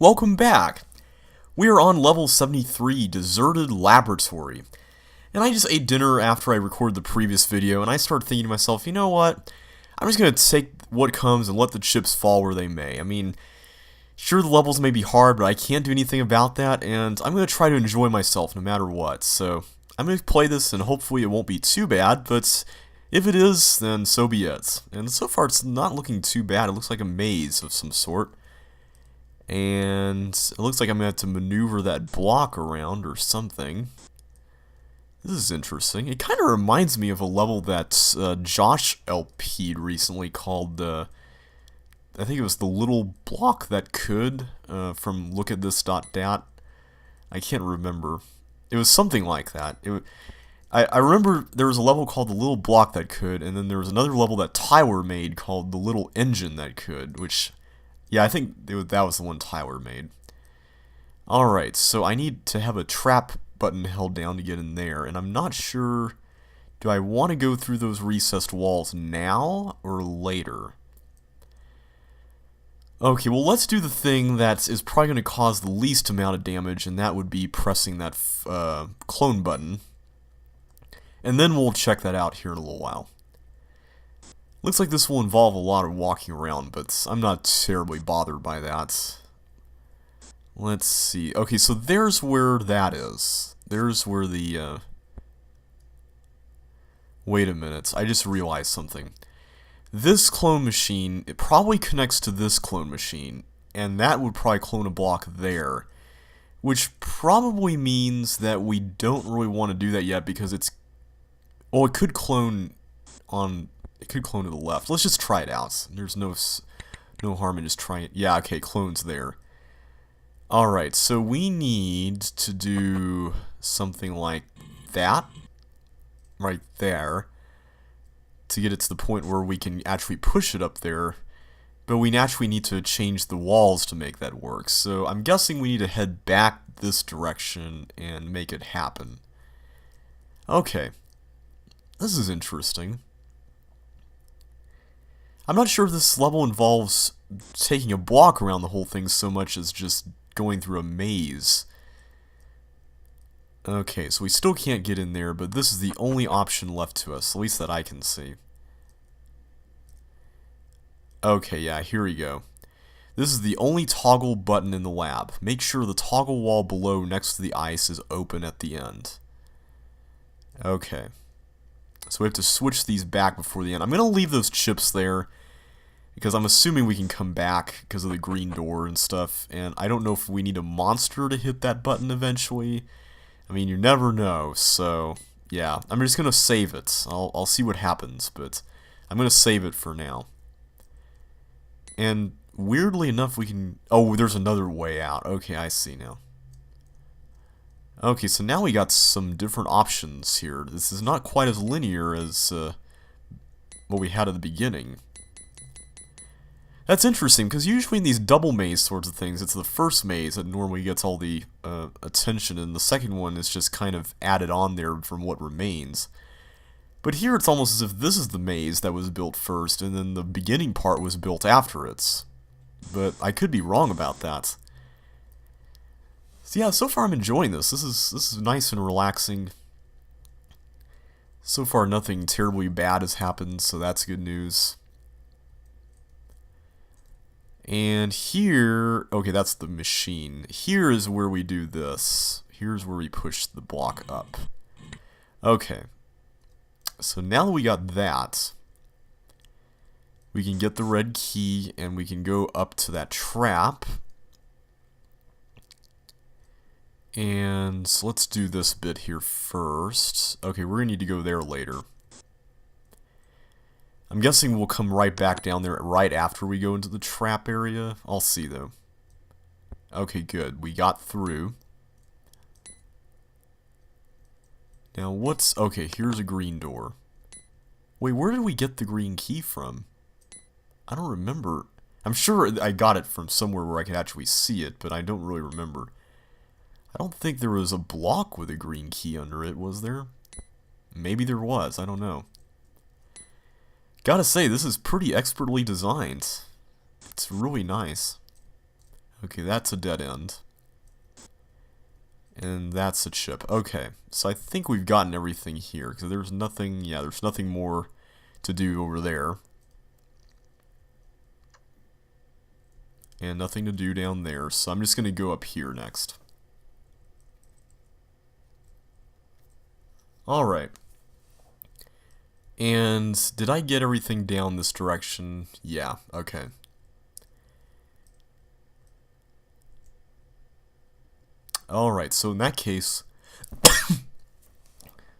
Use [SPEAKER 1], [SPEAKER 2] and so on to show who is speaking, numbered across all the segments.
[SPEAKER 1] Welcome back! We are on level 73, Deserted Laboratory. And I just ate dinner after I recorded the previous video, and I started thinking to myself, you know what? I'm just going to take what comes and let the chips fall where they may. I mean, sure the levels may be hard, but I can't do anything about that, and I'm going to try to enjoy myself no matter what. So, I'm going to play this, and hopefully it won't be too bad, but if it is, then so be it. And so far it's not looking too bad. It looks like a maze of some sort. And it looks like I'm going to have to maneuver that block around or something. This is interesting. It kind of reminds me of a level that JoshL4'd recently called, I think it was the little block that could, from lookatthis.dat. I can't remember. It was something like that. I remember there was a level called the little block that could, and then there was another level that Tyler made called the little engine that could, which... yeah, I think that was the one Tyler made. Alright, so I need to have a trap button held down to get in there, and I'm not sure... do I want to go through those recessed walls now or later? Okay, well let's do the thing that is probably going to cause the least amount of damage, and that would be pressing that clone button. And then we'll check that out here in a little while. Looks like this will involve a lot of walking around, but I'm not terribly bothered by that. Let's see. Okay, so there's where that is. There's where the, wait a minute. I just realized something. This clone machine, it probably connects to this clone machine, and that would probably clone a block there. Which probably means that we don't really want to do that yet, because it's... well, it could clone on... it could clone to the left. Let's just try it out. There's no harm in just trying it. Yeah, okay, clone's there. Alright, so we need to do something like that. Right there. To get it to the point where we can actually push it up there. But we naturally need to change the walls to make that work. So I'm guessing we need to head back this direction and make it happen. Okay. This is interesting. I'm not sure if this level involves taking a block around the whole thing so much as just going through a maze. Okay, so we still can't get in there, but this is the only option left to us, at least that I can see. Okay, yeah, here we go. This is the only toggle button in the lab. Make sure the toggle wall below next to the ice is open at the end. Okay. So we have to switch these back before the end. I'm going to leave those chips there, because I'm assuming we can come back because of the green door and stuff, and I don't know if we need a monster to hit that button eventually. I mean, you never know, so yeah. I'm just going to save it. I'll see what happens, but I'm going to save it for now. And weirdly enough, we can... oh, there's another way out. Okay, I see now. Okay, so now we got some different options here. This is not quite as linear as what we had at the beginning. That's interesting, because usually in these double maze sorts of things, it's the first maze that normally gets all the attention, and the second one is just kind of added on there from what remains. But here it's almost as if this is the maze that was built first, and then the beginning part was built after it. But I could be wrong about that. So yeah, so far I'm enjoying this. This is nice and relaxing. So far nothing terribly bad has happened, so that's good news. And here, okay, that's the machine. Here is where we do this. Here's where we push the block up. Okay. So now that we got that, we can get the red key and we can go up to that trap. And so let's do this bit here first. Okay, we're going to need to go there later. I'm guessing we'll come right back down there right after we go into the trap area. I'll see, though. Okay, good. We got through. Now, what's... okay, here's a green door. Wait, where did we get the green key from? I don't remember. I'm sure I got it from somewhere where I could actually see it, but I don't really remember. I don't think there was a block with a green key under it, was there? Maybe there was, I don't know. Gotta say, this is pretty expertly designed. It's really nice. Okay, that's a dead end. And that's a chip. Okay, so I think we've gotten everything here, because there's nothing, yeah, there's nothing more to do over there. And nothing to do down there, so I'm just going to go up here next. Alright. And did I get everything down this direction? Yeah, okay. Alright, so in that case,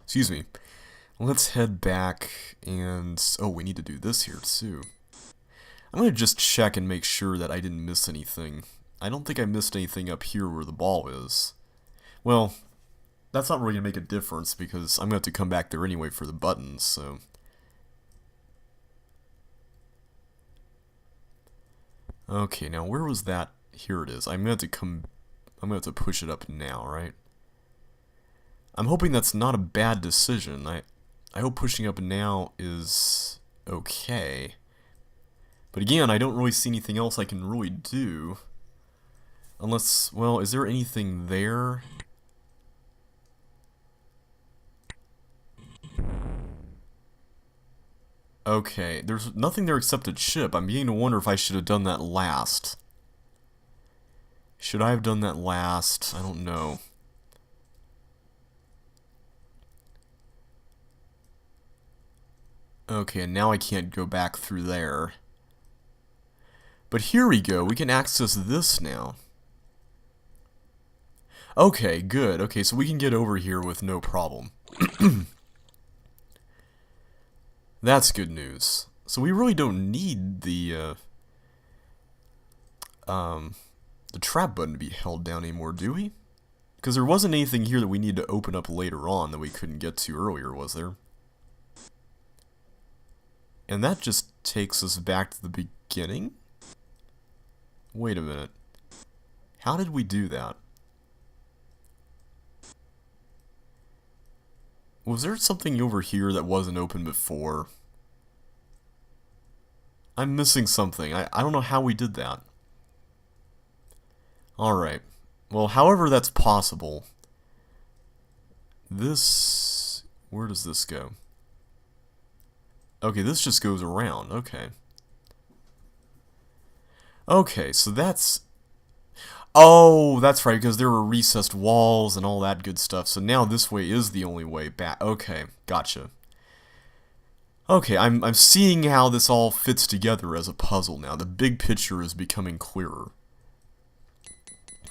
[SPEAKER 1] excuse me, let's head back and, oh, we need to do this here too. I'm going to just check and make sure that I didn't miss anything. I don't think I missed anything up here where the ball is. Well, that's not really going to make a difference because I'm going to have to come back there anyway for the buttons, so. Okay, now where was that? Here it is. I'm going to have to push it up now, right? I'm hoping that's not a bad decision. I hope pushing up now is okay. But again, I don't really see anything else I can really do. Unless, well, is there anything there? Okay, there's nothing there except a chip. I'm beginning to wonder if I should have done that last. Should I have done that last? I don't know. Okay, and now I can't go back through there. But here we go. We can access this now. Okay, good. Okay, so we can get over here with no problem. That's good news. So we really don't need the trap button to be held down anymore, do we? Because there wasn't anything here that we need to open up later on that we couldn't get to earlier, was there? And that just takes us back to the beginning? Wait a minute. How did we do that? Was there something over here that wasn't open before? I'm missing something. I don't know how we did that. Alright. Well, however that's possible. This... Where does this go? Okay, this just goes around. Okay. Okay, so that's... Oh, that's right, because there were recessed walls and all that good stuff. So now this way is the only way back. Okay, gotcha. Okay, I'm seeing how this all fits together as a puzzle now. The big picture is becoming clearer.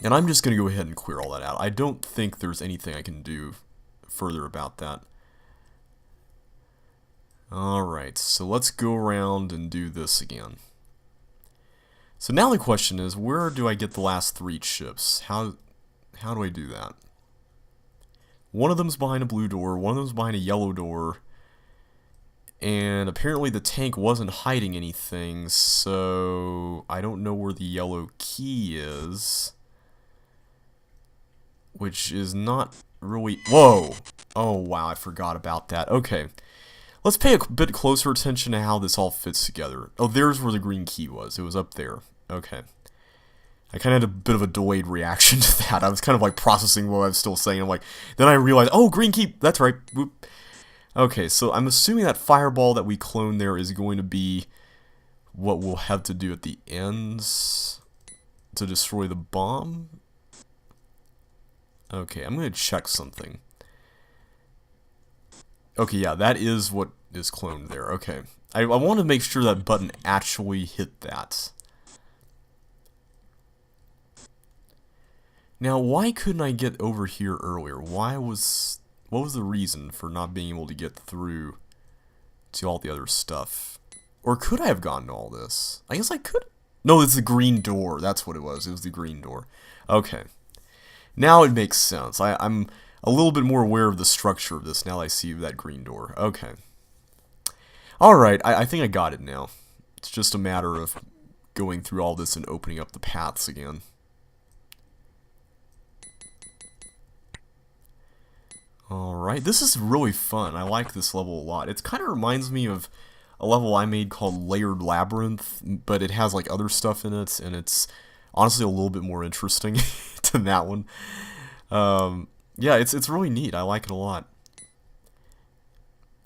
[SPEAKER 1] And I'm just going to go ahead and clear all that out. I don't think there's anything I can do further about that. Alright, so let's go around and do this again. So now the question is, where do I get the last 3 chips? How do I do that? One of them's behind a blue door, one of them's behind a yellow door, and apparently the tank wasn't hiding anything, so I don't know where the yellow key is. Which is not really... Whoa! Oh, wow, I forgot about that. Okay. Let's pay a bit closer attention to how this all fits together. Oh, there's where the green key was. It was up there. Okay. I kind of had a bit of a delayed reaction to that. I was kind of like processing what I was still saying. I'm like, then I realized, oh, green key. That's right. Whoop. Okay, so I'm assuming that fireball that we cloned there is going to be what we'll have to do at the ends to destroy the bomb. Okay, I'm going to check something. Okay, yeah, that is what is cloned there. Okay. I want to make sure that button actually hit that. Now, why couldn't I get over here earlier? What was the reason for not being able to get through to all the other stuff? Or could I have gotten to all this? I guess I could. No, it's the green door. That's what it was. It was the green door. Okay. Now it makes sense. I'm a little bit more aware of the structure of this now that I see that green door. Okay. Alright, I think I got it now. It's just a matter of going through all this and opening up the paths again. Alright, this is really fun. I like this level a lot. It kind of reminds me of a level I made called Layered Labyrinth, but it has like other stuff in it, and it's honestly a little bit more interesting than that one. Yeah, it's really neat. I like it a lot.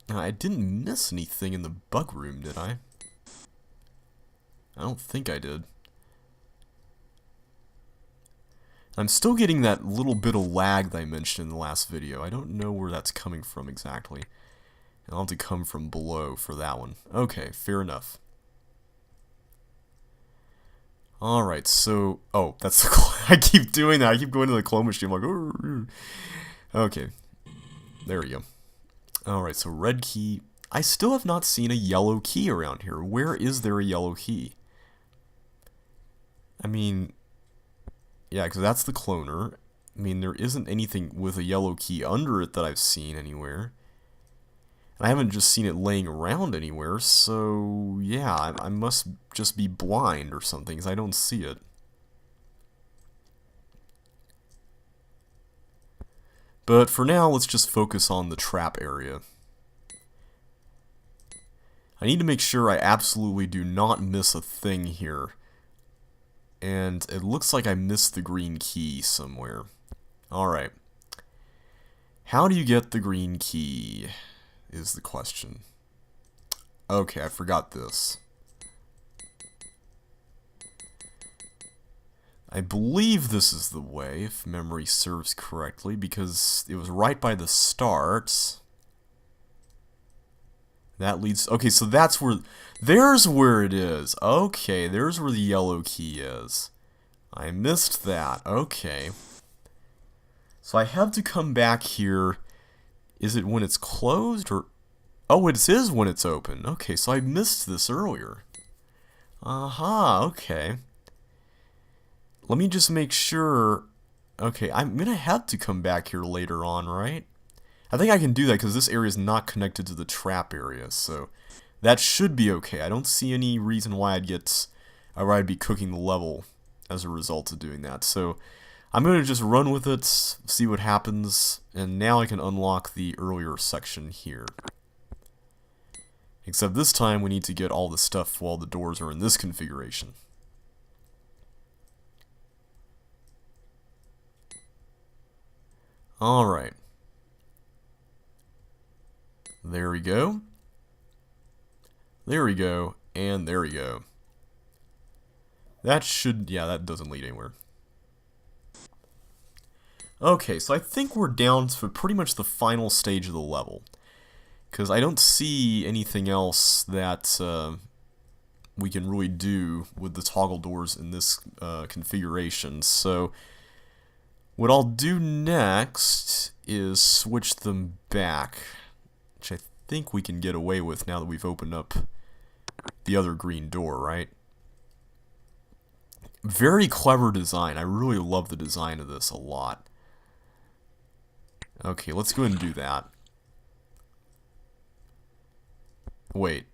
[SPEAKER 1] I didn't miss anything in the bug room, did I? I don't think I did. I'm still getting that little bit of lag that I mentioned in the last video. I don't know where that's coming from exactly. I'll have to come from below for that one. Okay, fair enough. Alright, so... Oh, that's the I keep doing that. I keep going to the claw machine. I'm like... Urgh. Okay. There we go. Alright, so red key. I still have not seen a yellow key around here. Where is there a yellow key? I mean... Yeah, because that's the cloner. I mean, there isn't anything with a yellow key under it that I've seen anywhere. And I haven't just seen it laying around anywhere, so yeah, I must just be blind or something, because I don't see it. But for now, let's just focus on the trap area. I need to make sure I absolutely do not miss a thing here. And it looks like I missed the green key somewhere. Alright. How do you get the green key, is the question. Okay, I forgot this. I believe this is the way, if memory serves correctly, because it was right by the start. That leads... Okay, so that's where... There's where it is. Okay, there's where the yellow key is. I missed that. Okay. So I have to come back here. Is it when it's closed, or... Oh, it is when it's open. Okay, so I missed this earlier. Aha, okay. Let me just make sure... Okay, I'm gonna have to come back here later on, right? I think I can do that because this area is not connected to the trap area, so that should be okay. I don't see any reason why I'd be cooking the level as a result of doing that. So I'm going to just run with it, see what happens, and now I can unlock the earlier section here. Except this time we need to get all the stuff while the doors are in this configuration. Alright. There we go. There we go. And there we go. That should... Yeah, that doesn't lead anywhere. Okay, so I think we're down to pretty much the final stage of the level. Because I don't see anything else that we can really do with the toggle doors in this configuration. So what I'll do next is switch them back, which I think we can get away with now that we've opened up the other green door, right? Very clever design. I really love the design of this a lot. Okay, let's go ahead and do that. Wait,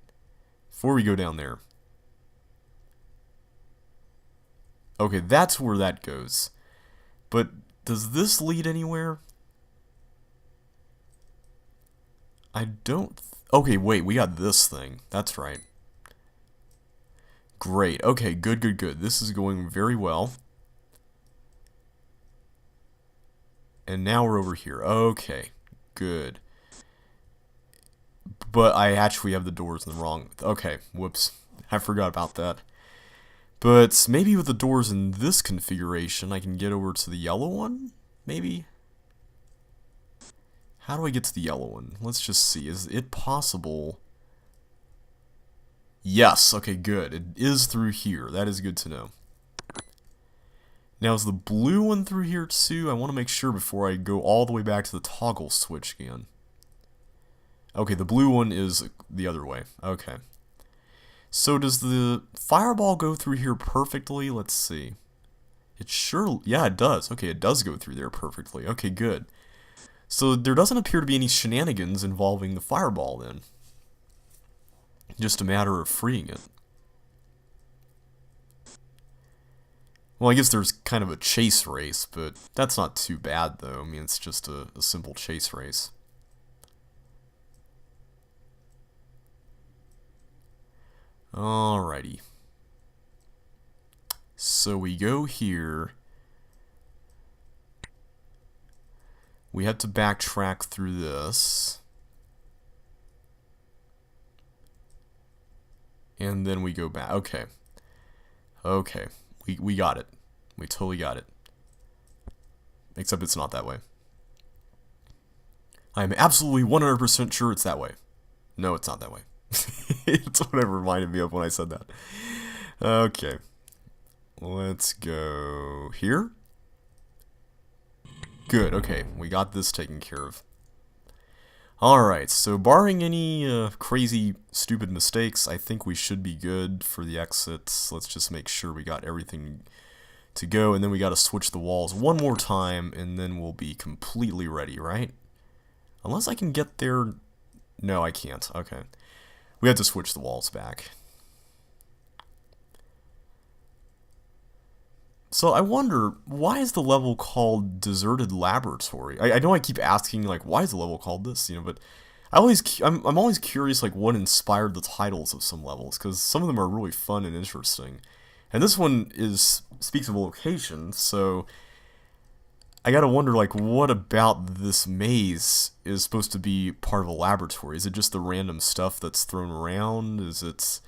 [SPEAKER 1] before we go down there. Okay, that's where that goes. But does this lead anywhere? I don't... Okay, wait, we got this thing. That's right. Great. Okay, good, good, good. This is going very well. And now we're over here. Okay, good. But I actually have the doors in the wrong... Okay, whoops. I forgot about that. But maybe with the doors in this configuration, I can get over to the yellow one? Maybe? How do I get to the yellow one? Let's just see. Is it possible? Yes. Okay, good. It is through here. That is good to know. Now, is the blue one through here too? I want to make sure before I go all the way back to the toggle switch again. Okay, the blue one is the other way. Okay. So does the fireball go through here perfectly? Let's see. It sure... Yeah, it does. Okay, it does go through there perfectly. Okay, good. So there doesn't appear to be any shenanigans involving the fireball then. Just a matter of freeing it. Well, I guess there's kind of a chase race, but that's not too bad though. I mean, it's just a simple chase race. Alrighty. So we go here. We have to backtrack through this. And then we go back. Okay. Okay. We got it. We totally got it. Except it's not that way. I'm absolutely 100% sure it's that way. No, it's not that way. It's what it reminded me of when I said that. Okay. Let's go here. Good, okay. We got this taken care of. Alright, so barring any crazy, stupid mistakes, I think we should be good for the exits. Let's just make sure we got everything to go, and then we gotta switch the walls one more time, and then we'll be completely ready, right? Unless I can get there... No, I can't. Okay. We have to switch the walls back. So I wonder, why is the level called Deserted Laboratory? I know I keep asking, like, why is the level called this, you know, but I'm always curious, like, what inspired the titles of some levels, because some of them are really fun and interesting. And this one speaks of a location, so I gotta wonder, like, what about this maze is supposed to be part of a laboratory? Is it just the random stuff that's thrown around? Is it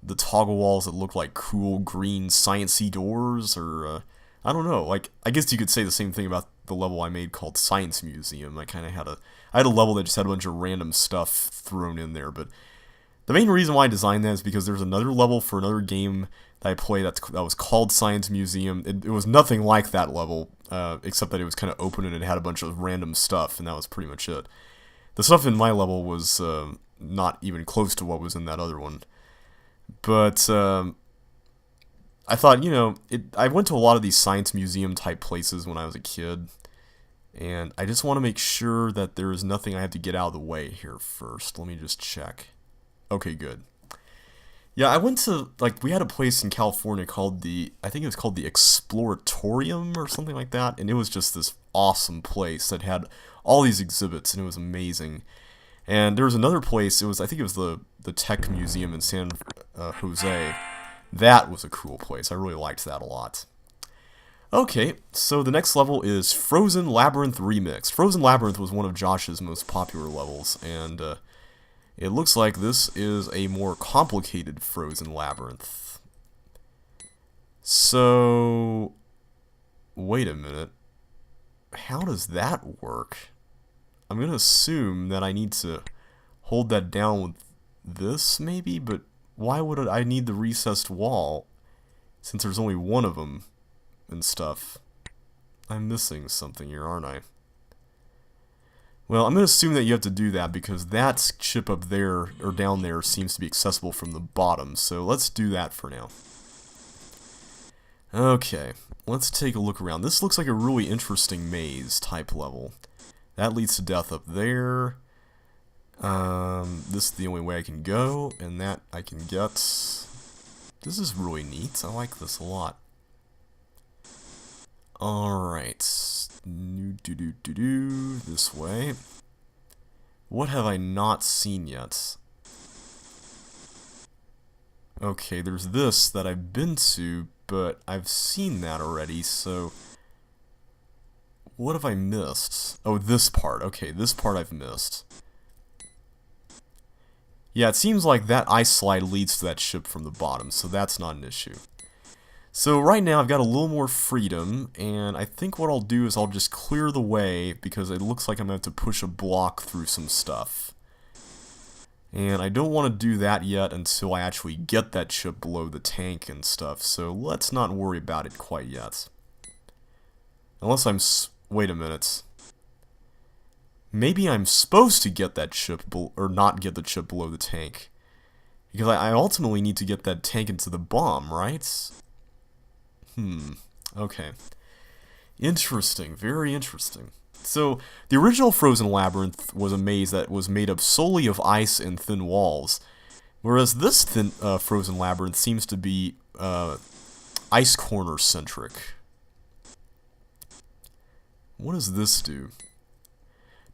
[SPEAKER 1] the toggle walls that look like cool green sciencey doors, or I don't know. Like, I guess you could say the same thing about the level I made called Science Museum. I had a level that just had a bunch of random stuff thrown in there, but the main reason why I designed that is because there's another level for another game that I played that was called Science Museum. It was nothing like that level, except that it was kind of open and it had a bunch of random stuff, and that was pretty much it. The stuff in my level was not even close to what was in that other one. But I thought, you know, I went to a lot of these science museum type places when I was a kid, and I just want to make sure that there is nothing I have to get out of the way here first. Let me just check. Okay, good. Yeah, I went to, like, we had a place in California called I think it was called the Exploratorium or something like that, and it was just this awesome place that had all these exhibits, and it was amazing. And there was another place, I think it was the Tech Museum in San Jose. That was a cool place. I really liked that a lot. Okay, so the next level is Frozen Labyrinth Remix. Frozen Labyrinth was one of Josh's most popular levels, and it looks like this is a more complicated Frozen Labyrinth. So, wait a minute. How does that work? I'm going to assume that I need to hold that down with this, maybe? But why would I need the recessed wall, since there's only one of them and stuff? I'm missing something here, aren't I? Well, I'm going to assume that you have to do that, because that ship up there, or down there, seems to be accessible from the bottom. So let's do that for now. Okay, let's take a look around. This looks like a really interesting maze type level. That leads to death up there. This is the only way I can go, and that I can get. This is really neat. I like this a lot. Alright. This way. What have I not seen yet? Okay, there's this that I've been to, but I've seen that already, so... What have I missed? Oh, this part. Okay, this part I've missed. Yeah, it seems like that ice slide leads to that ship from the bottom, so that's not an issue. So right now I've got a little more freedom, and I think what I'll do is I'll just clear the way, because it looks like I'm going to have to push a block through some stuff. And I don't want to do that yet until I actually get that ship below the tank and stuff, so let's not worry about it quite yet. Unless I'm... Wait a minute. Maybe I'm supposed to get that ship, or not get the ship below the tank. Because I ultimately need to get that tank into the bomb, right? Okay. Interesting, very interesting. So, the original Frozen Labyrinth was a maze that was made up solely of ice and thin walls. Whereas this Frozen Labyrinth seems to be ice corner centric. What does this do?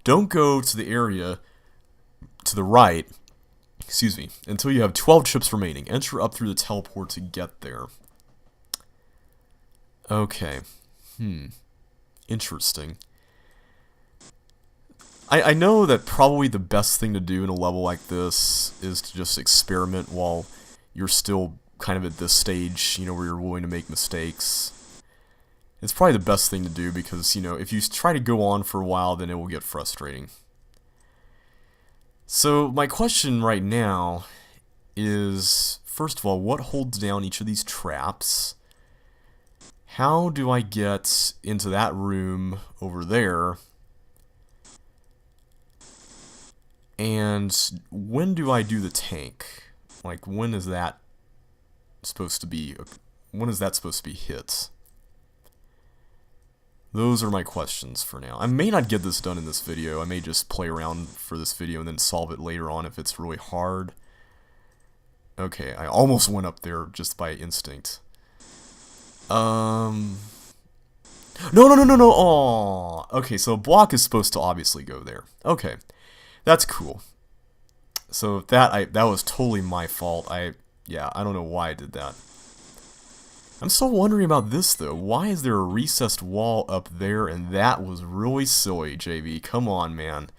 [SPEAKER 1] Don't go to the area to the right, excuse me, until you have 12 chips remaining. Enter up through the teleport to get there. Okay. Interesting. I know that probably the best thing to do in a level like this is to just experiment while you're still kind of at this stage, you know, where you're willing to make mistakes. It's probably the best thing to do because, you know, if you try to go on for a while, then it will get frustrating. So, my question right now is, first of all, what holds down each of these traps? How do I get into that room over there? And when do I do the tank? Like, when is that supposed to be hit? Those are my questions for now. I may not get this done in this video. I may just play around for this video and then solve it later on if it's really hard. Okay, I almost went up there just by instinct. No. Aw. Okay, so a block is supposed to obviously go there. Okay. That's cool. So that was totally my fault. Yeah, I don't know why I did that. I'm still wondering about this though. Why is there a recessed wall up there? And that was really silly, JV. Come on, man.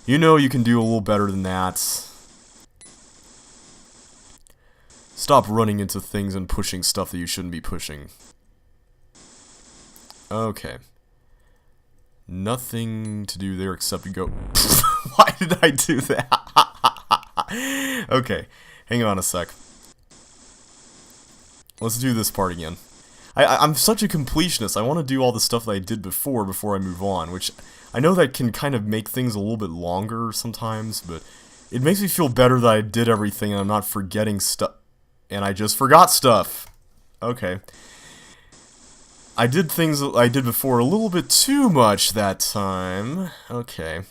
[SPEAKER 1] You know you can do a little better than that. Stop running into things and pushing stuff that you shouldn't be pushing. Okay. Nothing to do there except to go... Why did I do that? Okay, hang on a sec. Let's do this part again. I'm such a completionist. I want to do all the stuff that I did before I move on, which I know that can kind of make things a little bit longer sometimes, but it makes me feel better that I did everything and I'm not forgetting stuff. And I just forgot stuff. Okay. I did things that I did before a little bit too much that time. Okay.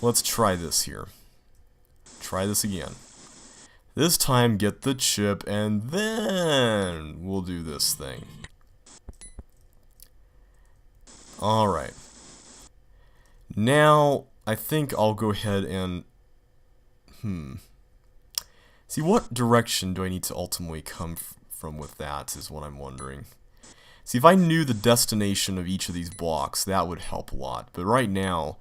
[SPEAKER 1] Let's try this here. Try this again. This time get the chip and then we'll do this thing. Alright. Now, I think I'll go ahead and... See, what direction do I need to ultimately come from with that is what I'm wondering. See, if I knew the destination of each of these blocks, that would help a lot. But right now,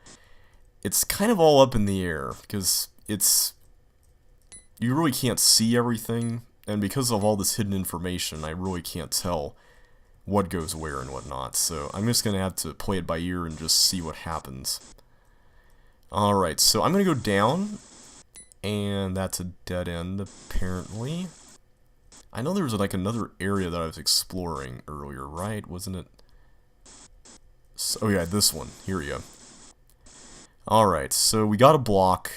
[SPEAKER 1] it's kind of all up in the air, because you really can't see everything, and because of all this hidden information, I really can't tell what goes where and what not. So I'm just going to have to play it by ear and just see what happens. Alright, so I'm going to go down, and that's a dead end, apparently. I know there was like another area that I was exploring earlier, right? Wasn't it? So, oh yeah, this one. Here we go. Alright, so we got a block.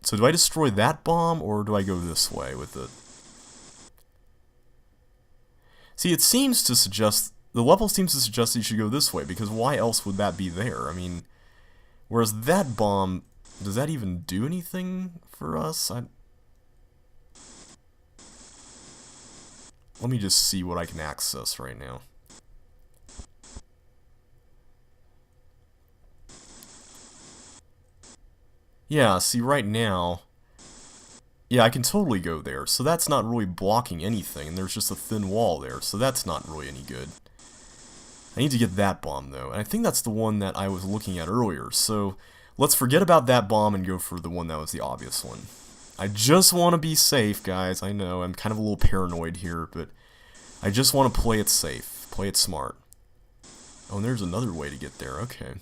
[SPEAKER 1] So do I destroy that bomb, or do I go this way with it? See, it seems to suggest... The level seems to suggest you should go this way, because why else would that be there? I mean, whereas that bomb... Does that even do anything for us? Let me just see what I can access right now. Yeah, see right now... Yeah, I can totally go there, so that's not really blocking anything, and there's just a thin wall there, so that's not really any good. I need to get that bomb, though, and I think that's the one that I was looking at earlier, so let's forget about that bomb and go for the one that was the obvious one. I just want to be safe, guys. I know, I'm kind of a little paranoid here, but I just want to play it safe. Play it smart. Oh, and there's another way to get there. Okay.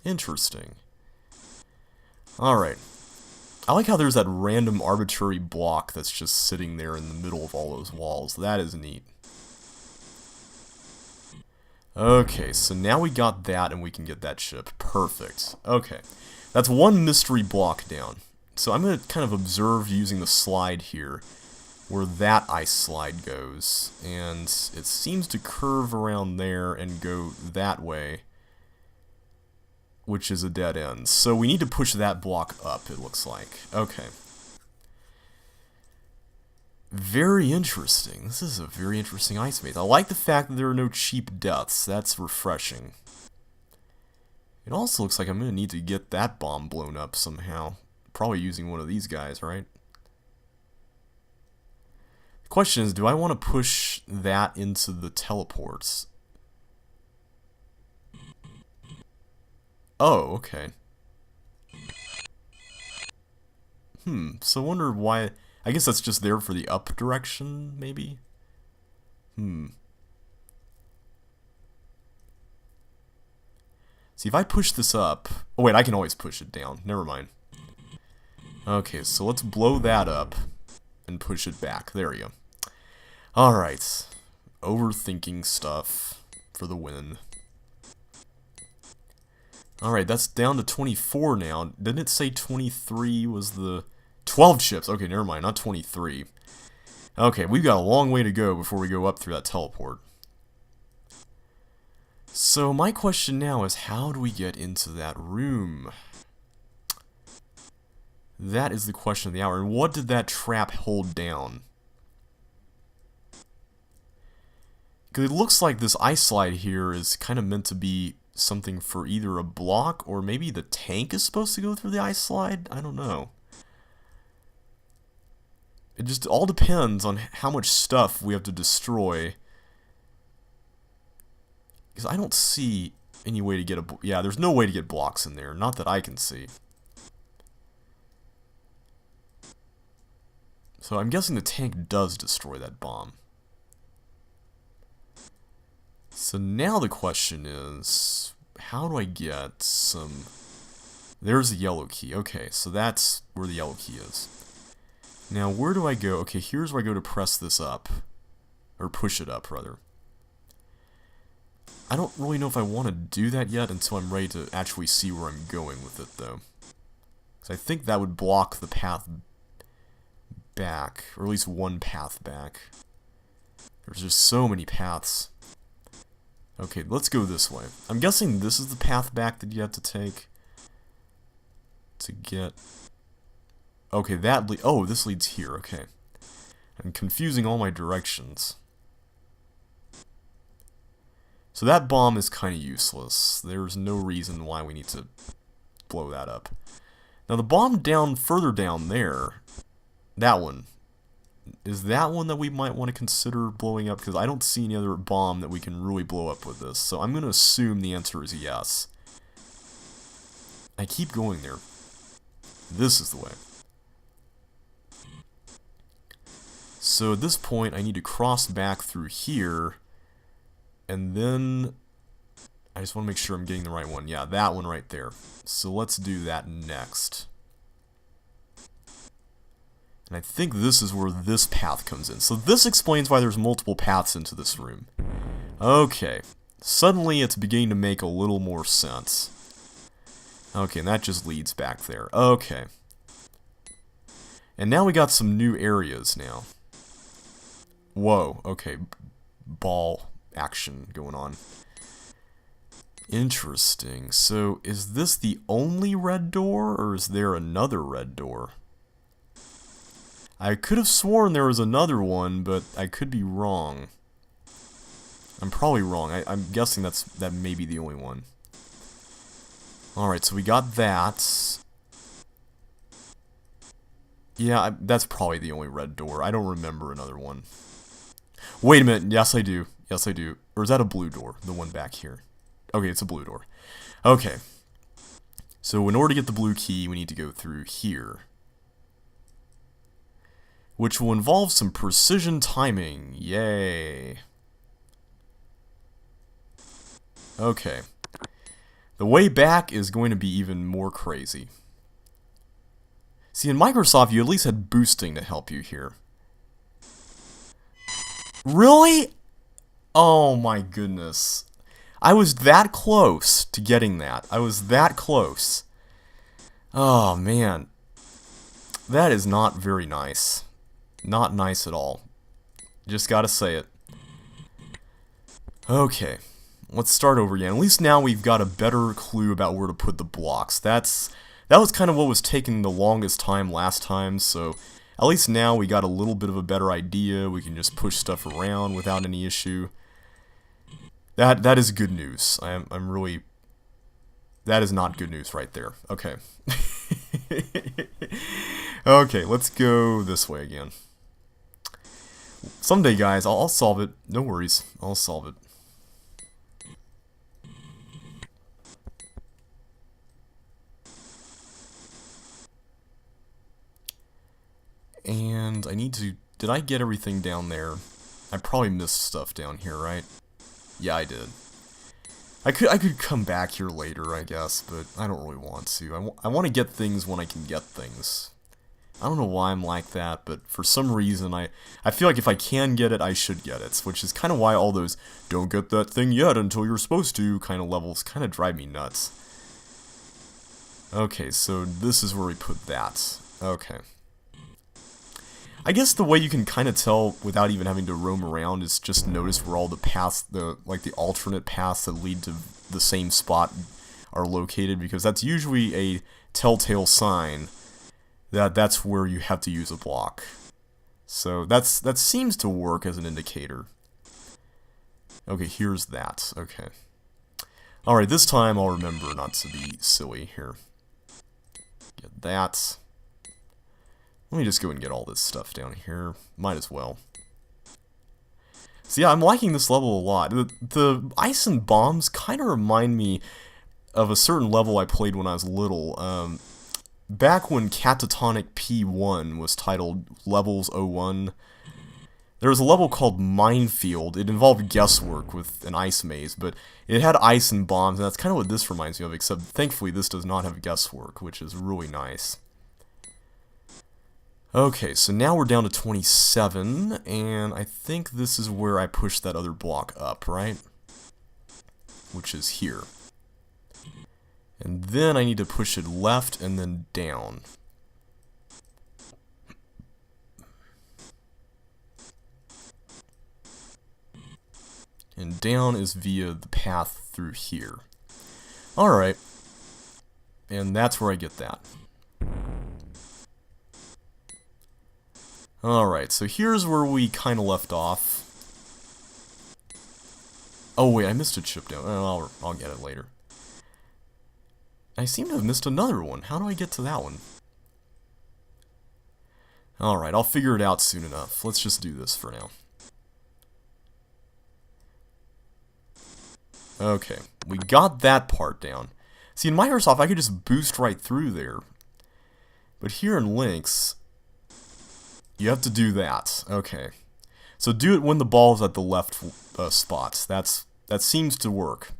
[SPEAKER 1] Interesting. Alright. I like how there's that random arbitrary block that's just sitting there in the middle of all those walls. That is neat. Okay, so now we got that and we can get that ship. Perfect. Okay. That's one mystery block down. So I'm going to kind of observe using the slide here where that ice slide goes. And it seems to curve around there and go that way, which is a dead end. So we need to push that block up, it looks like. Okay. Very interesting. This is a very interesting ice maze. I like the fact that there are no cheap deaths. That's refreshing. It also looks like I'm going to need to get that bomb blown up somehow. Probably using one of these guys, right? The question is, do I want to push that into the teleports? Oh, okay. So I wonder why... I guess that's just there for the up direction, maybe? See, if I push this up... Oh, wait, I can always push it down. Never mind. Okay, so let's blow that up and push it back. There we go. Alright. Overthinking stuff for the win. Alright, that's down to 24 now. Didn't it say 23 was the... 12 chips. Okay, never mind, not 23. Okay, we've got a long way to go before we go up through that teleport. So my question now is, how do we get into that room? That is the question of the hour. And what did that trap hold down? Because it looks like this ice slide here is kind of meant to be something for either a block, or maybe the tank is supposed to go through the ice slide? I don't know. It just all depends on how much stuff we have to destroy. Because I don't see any way to get a... Yeah, there's no way to get blocks in there. Not that I can see. So I'm guessing the tank does destroy that bomb. So now the question is, how do I get some... There's the yellow key. Okay, so that's where the yellow key is. Now, where do I go? Okay, here's where I go to press this up. Or push it up, rather. I don't really know if I want to do that yet until I'm ready to actually see where I'm going with it, though. Because I think that would block the path back. Or at least one path back. There's just so many paths. Okay, let's go this way. I'm guessing this is the path back that you have to take to get... Okay, that oh, this leads here, okay. I'm confusing all my directions. So that bomb is kind of useless. There's no reason why we need to blow that up. Now the bomb down further down there, that one, is that one that we might want to consider blowing up? Because I don't see any other bomb that we can really blow up with this. So I'm going to assume the answer is yes. I keep going there. This is the way. So at this point, I need to cross back through here, and then I just want to make sure I'm getting the right one. Yeah, that one right there. So let's do that next. And I think this is where this path comes in. So this explains why there's multiple paths into this room. Okay. Suddenly it's beginning to make a little more sense. Okay, and that just leads back there. Okay. And now we got some new areas now. Whoa, okay. Ball action going on. Interesting. So, is this the only red door, or is there another red door? I could have sworn there was another one, but I could be wrong. I'm probably wrong. I'm guessing that may be the only one. Alright, so we got that. Yeah, that's probably the only red door. I don't remember another one. Wait a minute. Yes, I do. Yes, I do. Or is that a blue door? The one back here. Okay, it's a blue door. Okay. So in order to get the blue key, we need to go through here. Which will involve some precision timing. Yay. Okay. The way back is going to be even more crazy. See, in Microsoft, you at least had boosting to help you here. Really? Oh my goodness. I was that close to getting that. I was that close. Oh man. That is not very nice. Not nice at all. Just gotta say it. Okay. Let's start over again. At least now we've got a better clue about where to put the blocks. That was kind of what was taking the longest time last time, so at least now we got a little bit of a better idea. We can just push stuff around without any issue. That is good news. I'm really... That is not good news right there. Okay. Okay, let's go this way again. Someday, guys, I'll solve it. No worries. I'll solve it. And I need to... Did I get everything down there? I probably missed stuff down here, right? Yeah, I did. I could come back here later, I guess, but I don't really want to. I want to get things when I can get things. I don't know why I'm like that, but for some reason I feel like if I can get it, I should get it, which is kind of why all those "don't get that thing yet until you're supposed to" kind of levels kind of drive me nuts. Okay, so this is where we put that. Okay. I guess the way you can kind of tell without even having to roam around is just notice where all the paths, the alternate paths that lead to the same spot are located, because that's usually a telltale sign that that's where you have to use a block. So that seems to work as an indicator. Okay, here's that. Okay. Alright, this time I'll remember not to be silly here. Get that. Let me just go and get all this stuff down here. Might as well. So yeah, I'm liking this level a lot. The ice and bombs kind of remind me of a certain level I played when I was little. Back when Catatonic P1 was titled Levels 01, there was a level called Minefield. It involved guesswork with an ice maze, but it had ice and bombs, and that's kind of what this reminds me of, except thankfully this does not have guesswork, which is really nice. Okay, so now we're down to 27, and I think this is where I push that other block up, right? Which is here. And then I need to push it left and then down. And down is via the path through here. Alright. And that's where I get that. Alright, so here's where we kind of left off. Oh wait, I missed a chip down. Oh, I'll get it later. I seem to have missed another one. How do I get to that one? Alright, I'll figure it out soon enough. Let's just do this for now. Okay, we got that part down. See, in Microsoft, I could just boost right through there. But here in Lynx, you have to do that. Okay. So do it when the ball's at the left spots. That seems to work.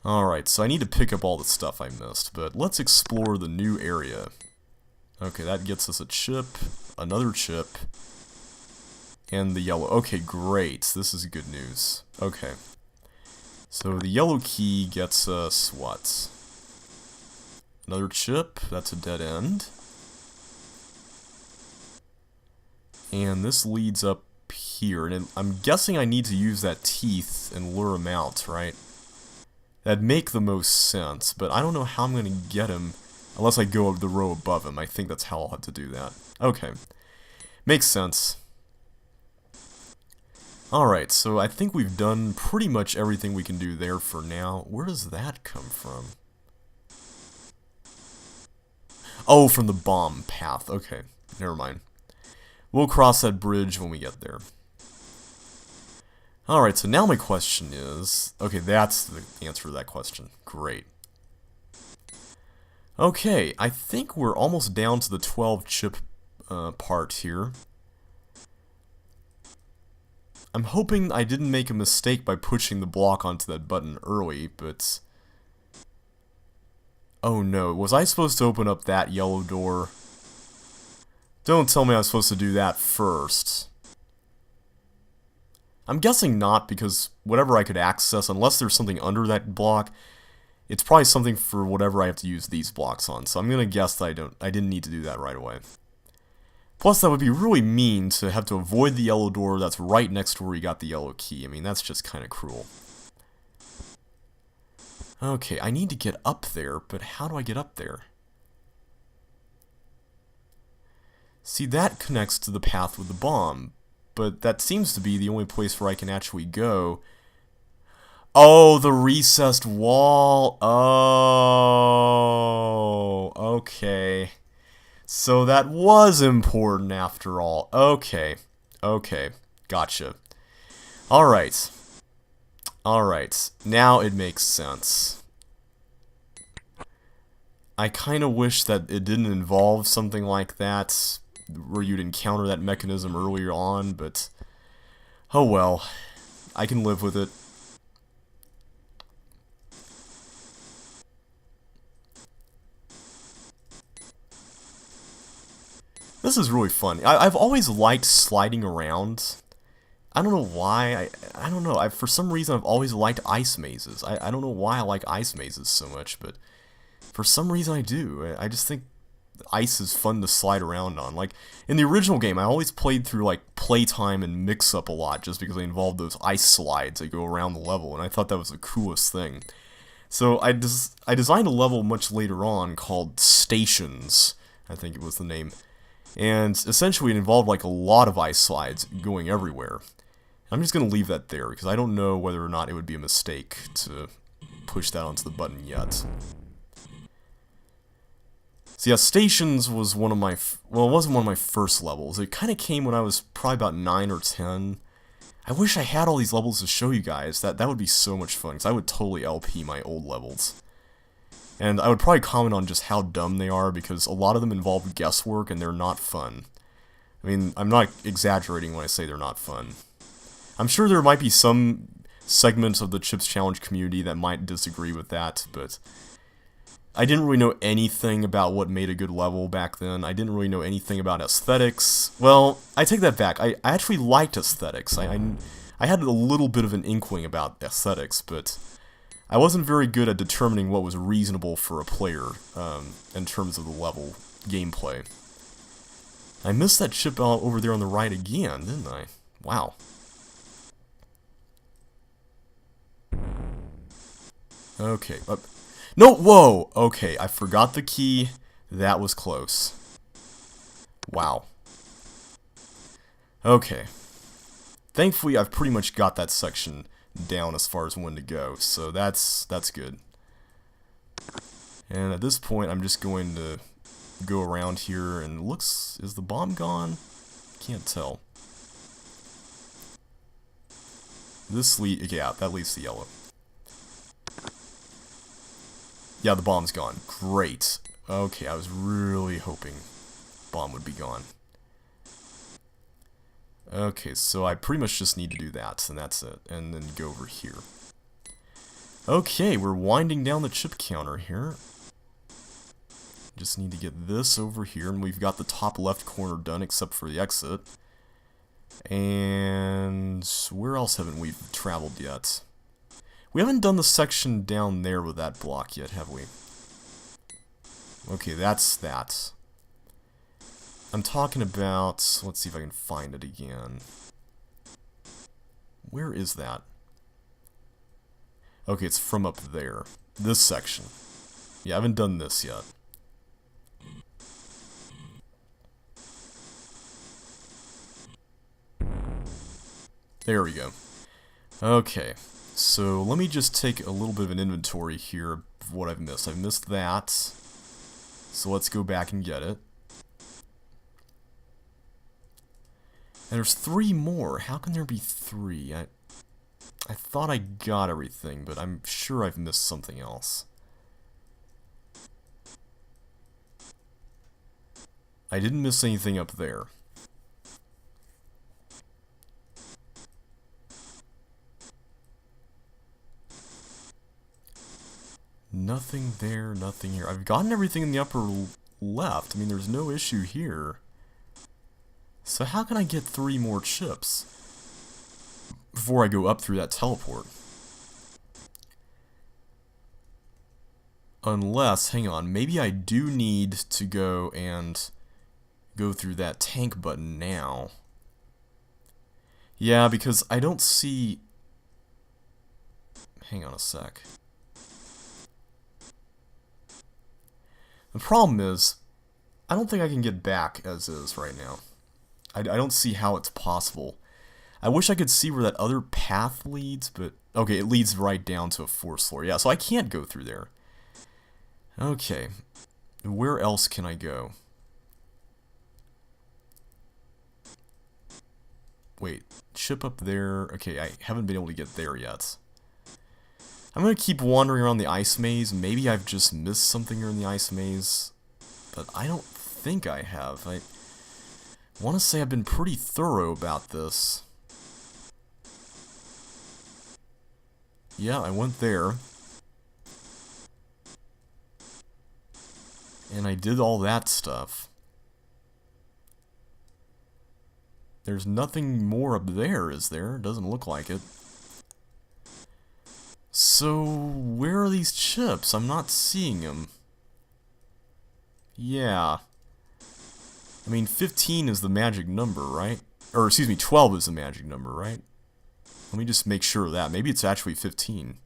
[SPEAKER 1] Alright, so I need to pick up all the stuff I missed, but let's explore the new area. Okay, that gets us a chip, another chip, and the yellow. Okay, great. This is good news. Okay. So the yellow key gets us what? Another chip. That's a dead end. And this leads up here. And I'm guessing I need to use that teeth and lure him out, right? That'd make the most sense, but I don't know how I'm going to get him unless I go up the row above him. I think that's how I'll have to do that. Okay. Makes sense. Alright, so I think we've done pretty much everything we can do there for now. Where does that come from? Oh, from the bomb path. Okay, never mind. We'll cross that bridge when we get there. Alright, so now my question is... Okay, that's the answer to that question. Great. Okay, I think we're almost down to the 12 chip part here. I'm hoping I didn't make a mistake by pushing the block onto that button early, but... Oh no, was I supposed to open up that yellow door? Don't tell me I was supposed to do that first. I'm guessing not, because whatever I could access, unless there's something under that block, it's probably something for whatever I have to use these blocks on. So I'm gonna guess that I didn't need to do that right away. Plus, that would be really mean to have to avoid the yellow door that's right next to where you got the yellow key. I mean, that's just kind of cruel. Okay, I need to get up there, but how do I get up there? See, that connects to the path with the bomb, but that seems to be the only place where I can actually go. Oh, the recessed wall. Oh, okay. So that was important after all. Okay. Okay. Gotcha. Alright. Alright. Now it makes sense. I kind of wish that it didn't involve something like that, where you'd encounter that mechanism earlier on, but oh well. I can live with it. This is really fun. I've always liked sliding around. I don't know why. I don't know. For some reason, I've always liked ice mazes. I don't know why I like ice mazes so much, but for some reason I do. I just think ice is fun to slide around on. Like, in the original game, I always played through, like, playtime and mix-up a lot just because they involved those ice slides that go around the level, and I thought that was the coolest thing. So I designed a level much later on called Stations, I think it was the name. And essentially it involved like a lot of ice slides going everywhere. I'm just going to leave that there because I don't know whether or not it would be a mistake to push that onto the button yet. So yeah, Stations was one of my, well, it wasn't one of my first levels. It kind of came when I was probably about 9 or 10. I wish I had all these levels to show you guys. That would be so much fun because I would totally LP my old levels. And I would probably comment on just how dumb they are, because a lot of them involve guesswork, and they're not fun. I mean, I'm not exaggerating when I say they're not fun. I'm sure there might be some segments of the Chips Challenge community that might disagree with that, but I didn't really know anything about what made a good level back then. I didn't really know anything about aesthetics. Well, I take that back. I actually liked aesthetics. I had a little bit of an inkling about aesthetics, but I wasn't very good at determining what was reasonable for a player in terms of the level gameplay. I missed that chip out over there on the right again, didn't I? Wow. Okay. No, whoa! Okay, I forgot the key. That was close. Wow. Okay. Thankfully, I've pretty much got that section down as far as when to go, so that's good. And at this point, I'm just going to go around here, and looks, is the bomb gone? Can't tell. This yeah, that leaves the yellow. Yeah, the bomb's gone. Great. Okay, I was really hoping bomb would be gone. Okay, so I pretty much just need to do that, and that's it. And then go over here. Okay, we're winding down the chip counter here. Just need to get this over here, and we've got the top left corner done except for the exit. And where else haven't we traveled yet? We haven't done the section down there with that block yet, have we? Okay, that's that. I'm talking about, let's see if I can find it again. Where is that? Okay, it's from up there. This section. Yeah, I haven't done this yet. There we go. Okay, so let me just take a little bit of an inventory here of what I've missed. I've missed that. So let's go back and get it. And there's 3 more. How can there be 3? I thought I got everything, but I'm sure I've missed something else. I didn't miss anything up there. Nothing there, nothing here. I've gotten everything in the upper left. I mean, there's no issue here. So how can I get 3 more chips before I go up through that teleport? Unless, hang on, maybe I do need to go and go through that tank button now. Yeah, because I don't see... Hang on a sec. The problem is, I don't think I can get back as is right now. I don't see how it's possible. I wish I could see where that other path leads, but... Okay, it leads right down to a 4th floor. Yeah, so I can't go through there. Okay. Where else can I go? Wait, chip up there. Okay, I haven't been able to get there yet. I'm going to keep wandering around the ice maze. Maybe I've just missed something here in the ice maze. But I don't think I have. I want to say I've been pretty thorough about this. Yeah, I went there. And I did all that stuff. There's nothing more up there, is there? Doesn't look like it. So, where are these chips? I'm not seeing them. Yeah. I mean, 15 is the magic number, right? Or, excuse me, 12 is the magic number, right? Let me just make sure of that. Maybe it's actually 15.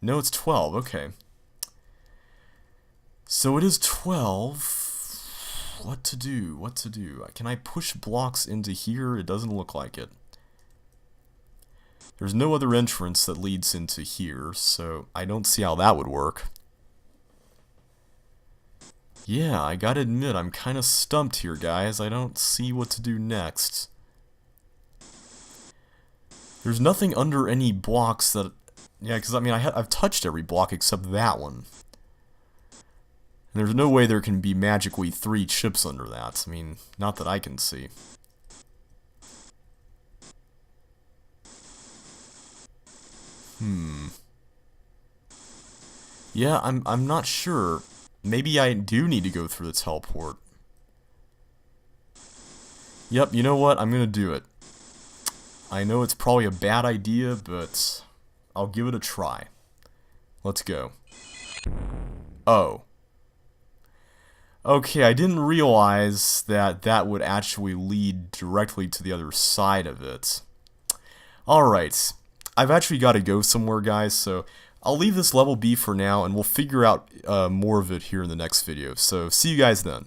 [SPEAKER 1] No, it's 12. Okay. So it is 12. What to do? What to do? Can I push blocks into here? It doesn't look like it. There's no other entrance that leads into here, so I don't see how that would work. Yeah, I gotta admit, I'm kind of stumped here, guys. I don't see what to do next. There's nothing under any blocks that... Yeah, because, I mean, I've touched every block except that one. And there's no way there can be magically 3 chips under that. I mean, not that I can see. Yeah, I'm not sure. Maybe I do need to go through the teleport. Yep, you know what? I'm gonna do it. I know it's probably a bad idea, but I'll give it a try. Let's go. Oh. Okay, I didn't realize that that would actually lead directly to the other side of it. Alright, I've actually got to go somewhere, guys, so I'll leave this level be for now, and we'll figure out more of it here in the next video. So, see you guys then.